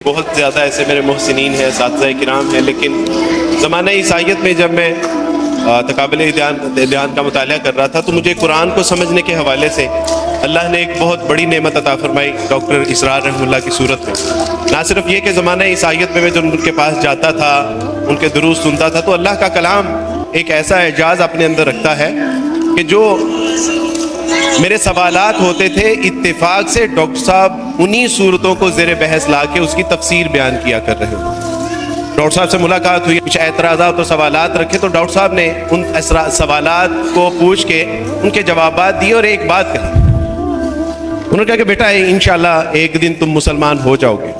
بہت زیادہ ایسے میرے محسنین ہیں، اساتذہ کرام ہیں، لیکن زمانہ عیسائیت میں جب میں تقابل ادیان کا مطالعہ کر رہا تھا تو مجھے قرآن کو سمجھنے کے حوالے سے اللہ نے ایک بہت بڑی نعمت عطا فرمائی ڈاکٹر اسرار رحمہ اللہ کی صورت میں۔ نہ صرف یہ کہ زمانہ عیسائیت میں جب ان کے پاس جاتا تھا، ان کے دروس سنتا تھا، تو اللہ کا کلام ایک ایسا اعجاز اپنے اندر رکھتا ہے کہ جو میرے سوالات ہوتے تھے اتفاق سے ڈاکٹر صاحب انہی صورتوں کو زیر بحث لا کے اس کی تفسیر بیان کیا کر رہے ہوں۔ ڈاکٹر صاحب سے ملاقات ہوئی، کچھ اعتراضات اور سوالات رکھے تو ڈاکٹر صاحب نے ان سوالات کو پوچھ کے ان کے جوابات دیے اور ایک بات کہی۔ انہوں نے کہا کہ بیٹا انشاءاللہ ایک دن تم مسلمان ہو جاؤ گے۔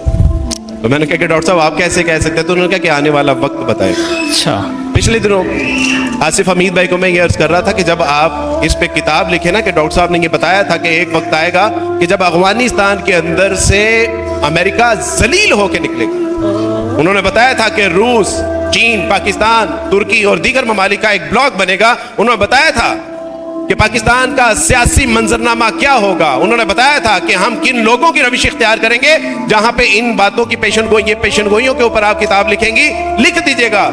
تو میں نے کہا کہ ڈاکٹر صاحب آپ کیسے کہہ سکتے ہیں؟ تو انہوں نے کہا کہ آنے والا وقت بتائے گا۔ اچھا، پچھلے دنوں آصف حمید بھائی کو میں یہ عرض کر رہا تھا کہ جب آپ اس پہ کتاب لکھیں نا، کہ ڈاکٹر صاحب نے یہ بتایا تھا کہ ایک وقت آئے گا کہ جب افغانستان کے اندر سے امریکہ ذلیل ہو کے نکلے گا۔ انہوں نے بتایا تھا کہ روس، چین، پاکستان، ترکی اور دیگر ممالک کا ایک بلاک بنے گا۔ انہوں نے بتایا تھا کہ پاکستان کا سیاسی منظرنامہ کیا ہوگا۔ انہوں نے بتایا تھا کہ ہم کن لوگوں کی روش اختیار کریں گے۔ جہاں پہ ان باتوں کی پیشن گوئیوں کے اوپر آپ کتاب لکھیں گی، لکھ دیجئے گا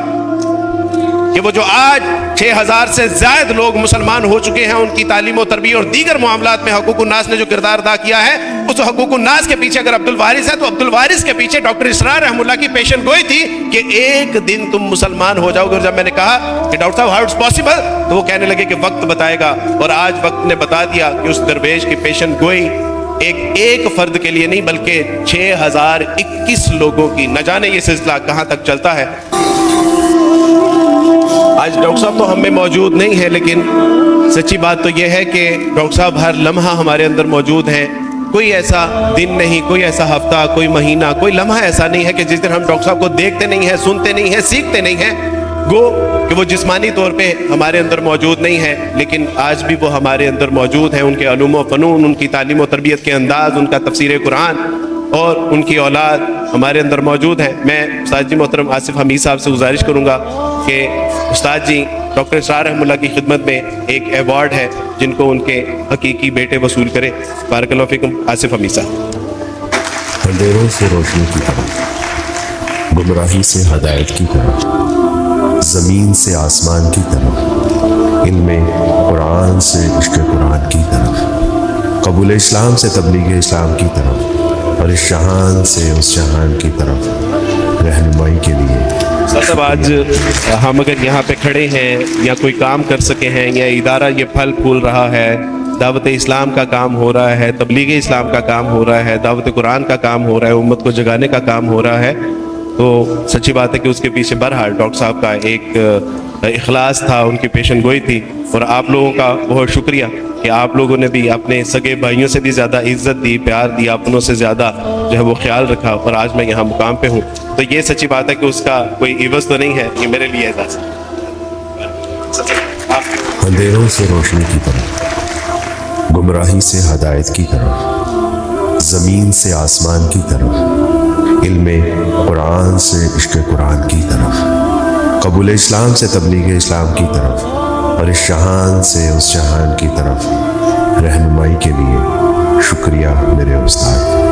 کہ وہ جو آج 6000 سے زائد لوگ مسلمان ہو چکے ہیں، ان کی تعلیم و تربیت اور دیگر معاملات میں حقوق الناس نے جو کردار ادا کیا ہے، اس حقوق الناس کے پیچھے اگر عبدالوارث ہے تو عبدالوارث کے پیچھے ڈاکٹر اسرار رحمہ اللہ کی پیشن گوئی تھی کہ ایک دن تم مسلمان ہو جاؤ گے۔ اور جب میں نے کہا کہ ڈاکٹر صاحب ہاؤ اٹس پاسبل، تو وہ کہنے لگے کہ وقت بتائے گا۔ اور آج وقت نے بتا دیا کہ اس درویش کی پیشن گوئی ایک فرد کے لیے نہیں بلکہ 6021 لوگوں کی، نہ جانے یہ سلسلہ کہاں تک چلتا ہے۔ آج ڈاکٹر صاحب تو ہم میں موجود نہیں ہے، لیکن سچی بات تو یہ ہے کہ ڈاکٹر صاحب ہر لمحہ ہمارے اندر موجود ہیں۔ کوئی ایسا دن نہیں، کوئی ایسا ہفتہ، کوئی مہینہ، کوئی لمحہ ایسا نہیں ہے کہ جس دن ہم ڈاکٹر صاحب کو دیکھتے نہیں ہیں، سنتے نہیں ہیں، سیکھتے نہیں ہیں۔ گو کہ وہ جسمانی طور پہ ہمارے اندر موجود نہیں ہے، لیکن آج بھی وہ ہمارے اندر موجود ہیں۔ ان کے علوم و فنون، ان کی تعلیم و تربیت کے انداز، ان کا تفسیر قرآن اور ان کی اولاد ہمارے اندر موجود ہیں۔ میں استاد جی محترم آصف حمید صاحب سے گزارش کروں گا کہ استاد جی ڈاکٹر اسرار رحمہ اللہ کی خدمت میں ایک ایوارڈ ہے جن کو ان کے حقیقی بیٹے وصول کریں۔ بارک اللہ فیکم۔ آصف حمید صاحب۔ اندھیروں سے روشنی کی طرف، گمراہی سے ہدایت کی طرف، زمین سے آسمان کی طرف، علم قرآن سے عشق قرآن کی طرف، قبول اسلام سے تبلیغ اسلام کی طرف، اور اس جہان سے اس جہان کی طرف رہنمائی کے لیے۔ صاحب آج ہم اگر یہاں پہ کھڑے ہیں یا کوئی کام کر سکے ہیں، یا ادارہ یہ پھل پھول رہا ہے، دعوت اسلام کا کام ہو رہا ہے، تبلیغ اسلام کا کام ہو رہا ہے، دعوت قرآن کا کام ہو رہا ہے، امت کو جگانے کا کام ہو رہا ہے، تو سچی بات ہے کہ اس کے پیچھے بہرحال ڈاکٹر صاحب کا ایک اخلاص تھا، ان کی پیشن گوئی تھی۔ اور آپ لوگوں کا بہت شکریہ کہ آپ لوگوں نے بھی اپنے سگے بھائیوں سے بھی زیادہ عزت دی، پیار دیا، اپنوں سے زیادہ جو ہے وہ خیال رکھا، اور آج میں یہاں مقام پہ ہوں۔ تو یہ سچی بات ہے کہ اس کا کوئی عوض تو نہیں ہے، یہ میرے لیے اعزاز ہے۔ اندھیروں سے روشنی کی طرف، گمراہی سے ہدایت کی طرف، زمین سے آسمان کی طرف، علم قرآن سے عشق قرآن کی طرف، قبول اسلام سے تبلیغ اسلام کی طرف، اور اس جہان سے اس جہان کی طرف رہنمائی کے لیے شکریہ میرے استاد۔